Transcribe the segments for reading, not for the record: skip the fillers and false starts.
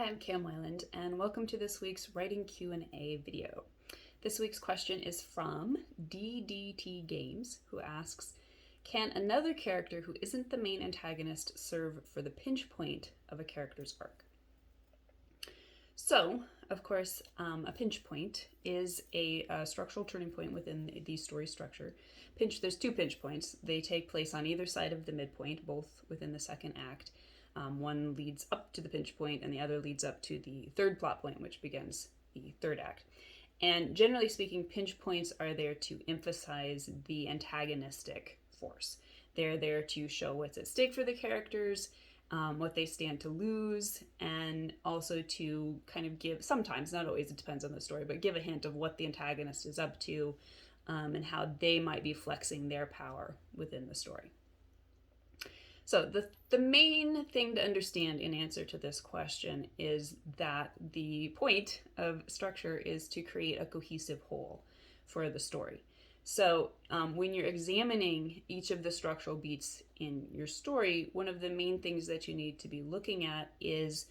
I'm Cam Weiland, and welcome to this week's Writing Q&A video. This week's question is from DDT Games, who asks, can another character who isn't the main antagonist serve for the pinch point of a character's arc? So, of course, a pinch point is a structural turning point within the story structure. There's two pinch points. They take place on either side of the midpoint, both within the second act. One leads up to the pinch point and the other leads up to the third plot point, which begins the third act. And generally speaking, pinch points are there to emphasize the antagonistic force. They're there to show what's at stake for the characters, what they stand to lose, and also to kind of give, sometimes, not always, it depends on the story, but give a hint of what the antagonist is up to and how they might be flexing their power within the story. So the main thing to understand in answer to this question is that the point of structure is to create a cohesive whole for the story. So when you're examining each of the structural beats in your story, one of the main things that you need to be looking at is,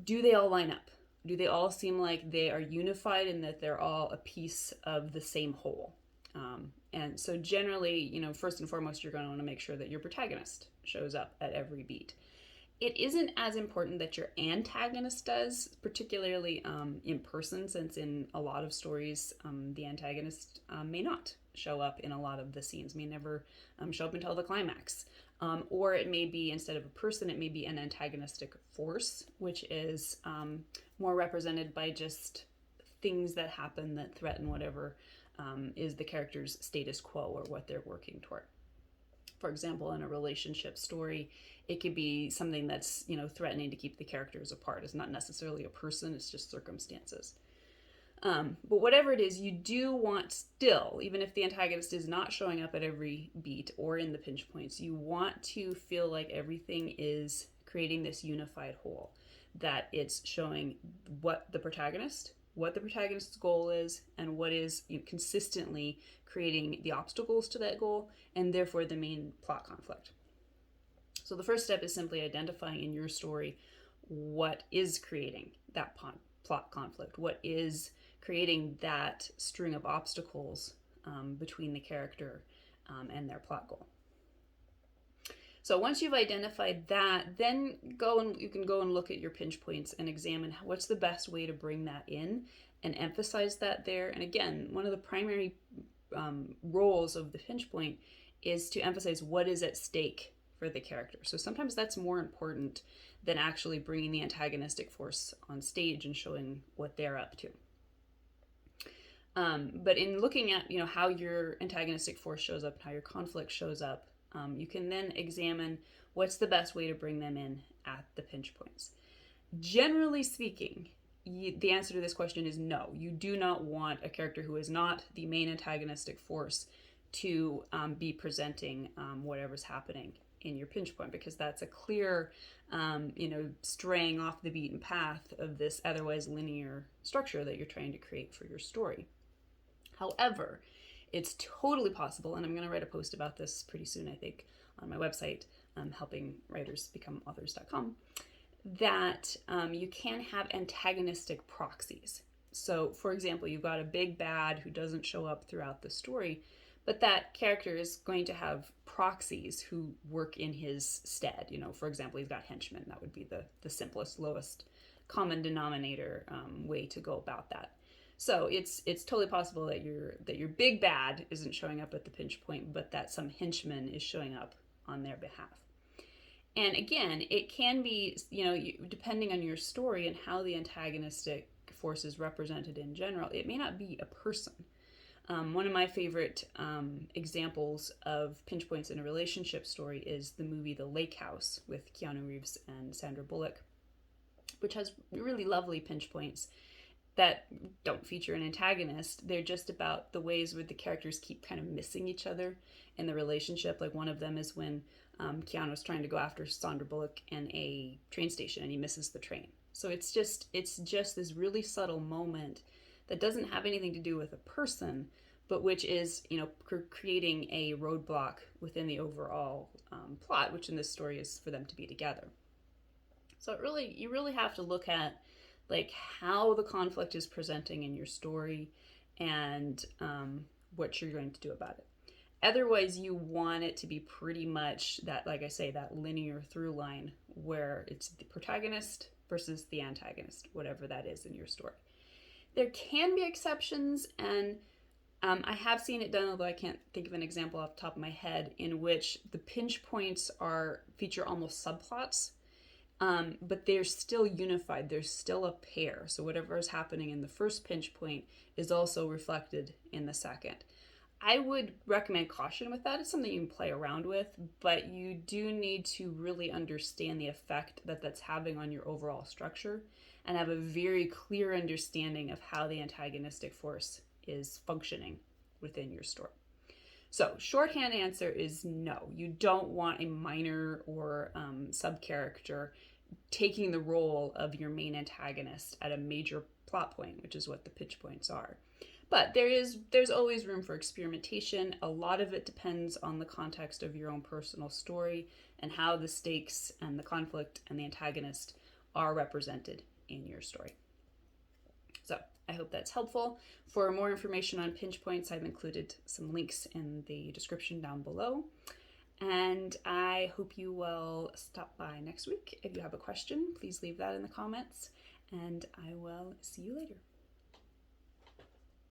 do they all line up? Do they all seem like they are unified and that they're all a piece of the same whole? And so generally, first and foremost, you're going to want to make sure that your protagonist shows up at every beat. It isn't as important that your antagonist does, particularly in person, since in a lot of stories, the antagonist may not show up in a lot of the scenes, may never show up until the climax. Or it may be, instead of a person, it may be an antagonistic force, which is more represented by just things that happen that threaten whatever is the character's status quo or what they're working toward. For example, in a relationship story, it could be something that's, threatening to keep the characters apart. It's not necessarily a person, it's just circumstances. But whatever it is, you do want still, even if the antagonist is not showing up at every beat or in the pinch points, you want to feel like everything is creating this unified whole, that it's showing what the protagonist's goal is, and what is consistently creating the obstacles to that goal, and therefore the main plot conflict. So the first step is simply identifying in your story what is creating that plot conflict, what is creating that string of obstacles between the character and their plot goal. So once you've identified that, then you can go and look at your pinch points and examine what's the best way to bring that in and emphasize that there. And again, one of the primary roles of the pinch point is to emphasize what is at stake for the character. So sometimes that's more important than actually bringing the antagonistic force on stage and showing what they're up to. But in looking at how your antagonistic force shows up and how your conflict shows up, you can then examine what's the best way to bring them in at the pinch points. Generally speaking, the answer to this question is no. You do not want a character who is not the main antagonistic force to be presenting whatever's happening in your pinch point, because that's a clear, straying off the beaten path of this otherwise linear structure that you're trying to create for your story. However, it's totally possible, and I'm going to write a post about this pretty soon, I think, on my website, helpingwritersbecomeauthors.com, that you can have antagonistic proxies. So, for example, you've got a big bad who doesn't show up throughout the story, but that character is going to have proxies who work in his stead. For example, he's got henchmen. That would be the simplest, lowest common denominator way to go about that. So it's totally possible that your big bad isn't showing up at the pinch point, but that some henchman is showing up on their behalf. And again, it can be, depending on your story and how the antagonistic force is represented in general, it may not be a person. One of my favorite examples of pinch points in a relationship story is the movie The Lake House with Keanu Reeves and Sandra Bullock, which has really lovely pinch points that don't feature an antagonist. They're just about the ways where the characters keep kind of missing each other in the relationship. Like one of them is when Keanu's trying to go after Sandra Bullock in a train station and he misses the train. So it's just this really subtle moment that doesn't have anything to do with a person, but which is, creating a roadblock within the overall plot, which in this story is for them to be together. So you really have to look at like how the conflict is presenting in your story and what you're going to do about it. Otherwise, you want it to be pretty much that, like I say, that linear through line where it's the protagonist versus the antagonist, whatever that is in your story. There can be exceptions, and I have seen it done, although I can't think of an example off the top of my head, in which the pinch points feature almost subplots, but they're still unified. There's still a pair. So whatever is happening in the first pinch point is also reflected in the second. I would recommend caution with that. It's something you can play around with, but you do need to really understand the effect that that's having on your overall structure and have a very clear understanding of how the antagonistic force is functioning within your story. So, shorthand answer is no. You don't want a minor or sub character taking the role of your main antagonist at a major plot point, which is what the pitch points are. But there's always room for experimentation. A lot of it depends on the context of your own personal story and how the stakes and the conflict and the antagonist are represented in your story. So I hope that's helpful. For more information on pinch points, I've included some links in the description down below. And I hope you will stop by next week. If you have a question, please leave that in the comments, and I will see you later.